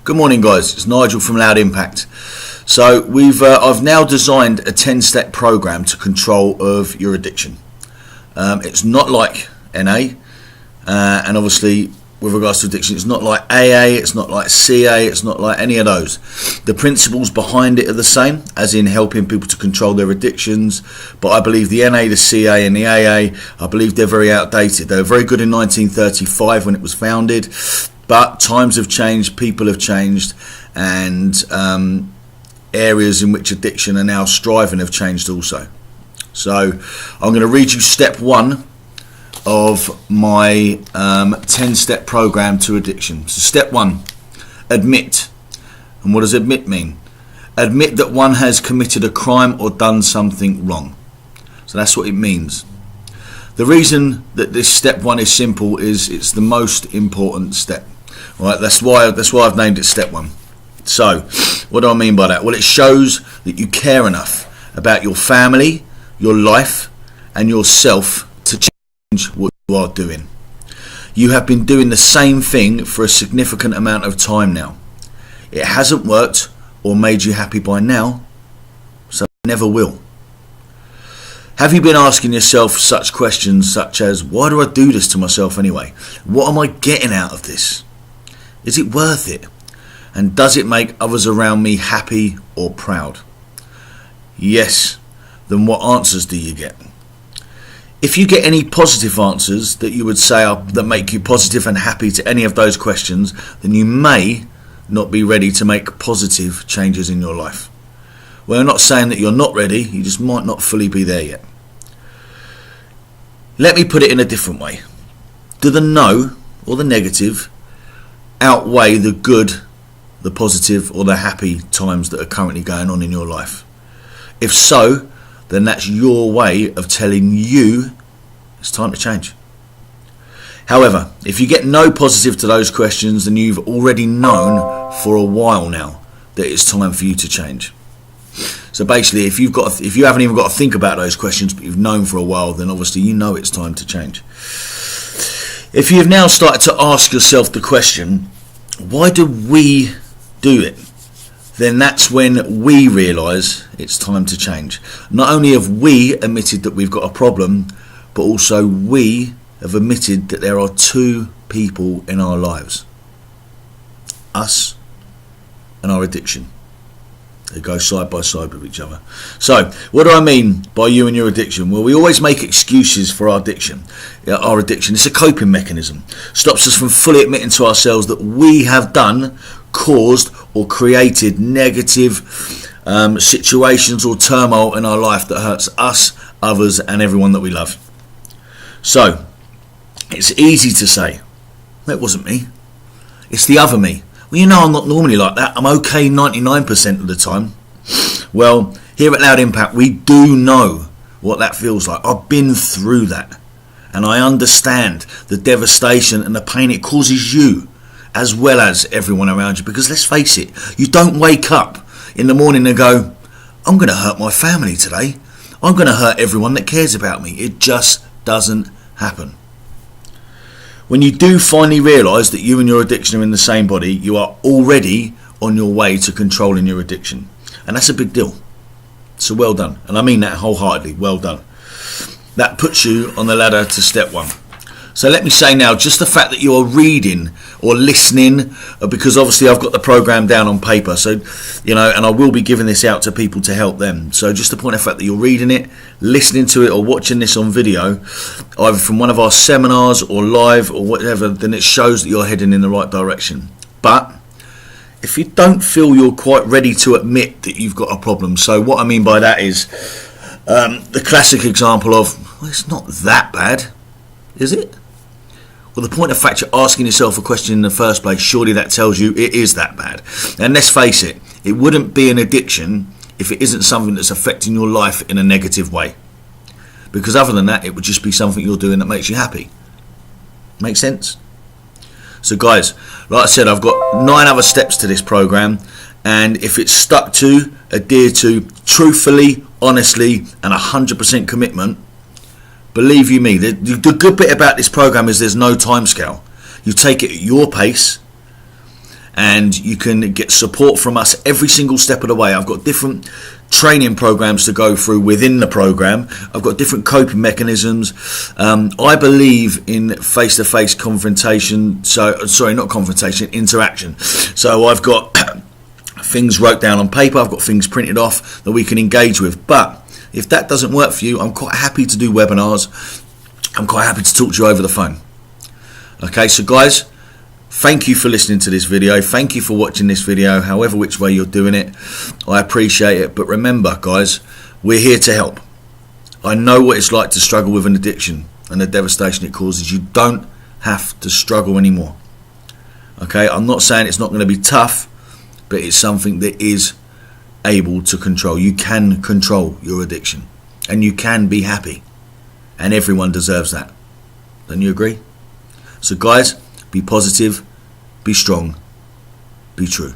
Good morning, guys. It's Nigel from Loud Impact. So I've now designed a 10-step program to control of your addiction. It's not like NA, and obviously with regards to addiction, it's not like AA, it's not like CA, it's not like any of those. The principles behind it are the same, as in helping people to control their addictions. But I believe the NA, the CA, and the AA, I believe they're very outdated. They were very good in 1935 when it was founded. But times have changed, people have changed, and areas in which addiction are now striving have changed also. So I'm going to read you step 1 of my 10-step program to addiction. So step 1, admit. And what does admit mean? Admit that one has committed a crime or done something wrong. So that's what it means. The reason that this step 1 is simple is it's the most important step. Right, that's why I've named it step 1. So, what do I mean by that? Well, it shows that you care enough about your family, your life, and yourself to change what you are doing. You have been doing the same thing for a significant amount of time now. It hasn't worked or made you happy by now, so it never will. Have you been asking yourself such questions such as, why do I do this to myself anyway? What am I getting out of this? Is it worth it? And does it make others around me happy or proud? Yes. Then what answers do you get? If you get any positive answers that you would say that make you positive and happy to any of those questions, then you may not be ready to make positive changes in your life. We're not saying that you're not ready, you just might not fully be there yet. Let me put it in a different way. Do the no or the negative outweigh the good, the positive, or the happy times that are currently going on in your life? If so, then that's your way of telling you it's time to change. However, if you get no positive to those questions, then you've already known for a while now that it's time for you to change. So basically, if you haven't even got to think about those questions, but you've known for a while, then obviously you know it's time to change. If you've now started to ask yourself the question, why do we do it? Then that's when we realise it's time to change. Not only have we admitted that we've got a problem, but also we have admitted that there are 2 people in our lives. Us and our addiction. They go side by side with each other. So, what do I mean by you and your addiction? Well, we always make excuses for our addiction. Our addiction is a coping mechanism. Stops us from fully admitting to ourselves that we have done, caused, or created negative situations or turmoil in our life that hurts us, others, and everyone that we love. So, it's easy to say, that wasn't me. It's the other me. Well, you know I'm not normally like that. I'm okay 99% of the time. Well, here at Loud Impact, we do know what that feels like. I've been through that. And I understand the devastation and the pain it causes you, as well as everyone around you. Because let's face it, you don't wake up in the morning and go, I'm going to hurt my family today. I'm going to hurt everyone that cares about me. It just doesn't happen. When you do finally realise that you and your addiction are in the same body, you are already on your way to controlling your addiction. And that's a big deal. So well done. And I mean that wholeheartedly. Well done. That puts you on the ladder to step 1. So let me say now, just the fact that you are reading or listening, because obviously I've got the program down on paper, so and I will be giving this out to people to help them. So just the point of fact that you're reading it, listening to it, or watching this on video, either from one of our seminars or live or whatever, then it shows that you're heading in the right direction. But if you don't feel you're quite ready to admit that you've got a problem, so what I mean by that is the classic example of, well, it's not that bad, is it? Well, the point of fact you're asking yourself a question in the first place, surely that tells you it is that bad. And let's face it, it wouldn't be an addiction if it isn't something that's affecting your life in a negative way. Because other than that, it would just be something you're doing that makes you happy. Make sense? So guys, like I said, I've got 9 other steps to this program, and if it's stuck to, adhere to, truthfully, honestly, and 100% commitment, believe you me, the good bit about this program is there's no time scale. You take it at your pace, and you can get support from us every single step of the way. I've got different training programs to go through within the program. I've got different coping mechanisms. I believe in face-to-face confrontation. Interaction. So I've got things wrote down on paper. I've got things printed off that we can engage with. But if that doesn't work for you, I'm quite happy to do webinars. I'm quite happy to talk to you over the phone. Okay, so guys, thank you for listening to this video. Thank you for watching this video, however which way you're doing it. I appreciate it. But remember, guys, we're here to help. I know what it's like to struggle with an addiction and the devastation it causes. You don't have to struggle anymore. Okay, I'm not saying it's not going to be tough, but it's something that is able to control. You can control your addiction and you can be happy, and everyone deserves that. Don't you agree? So guys, be positive, be strong, be true.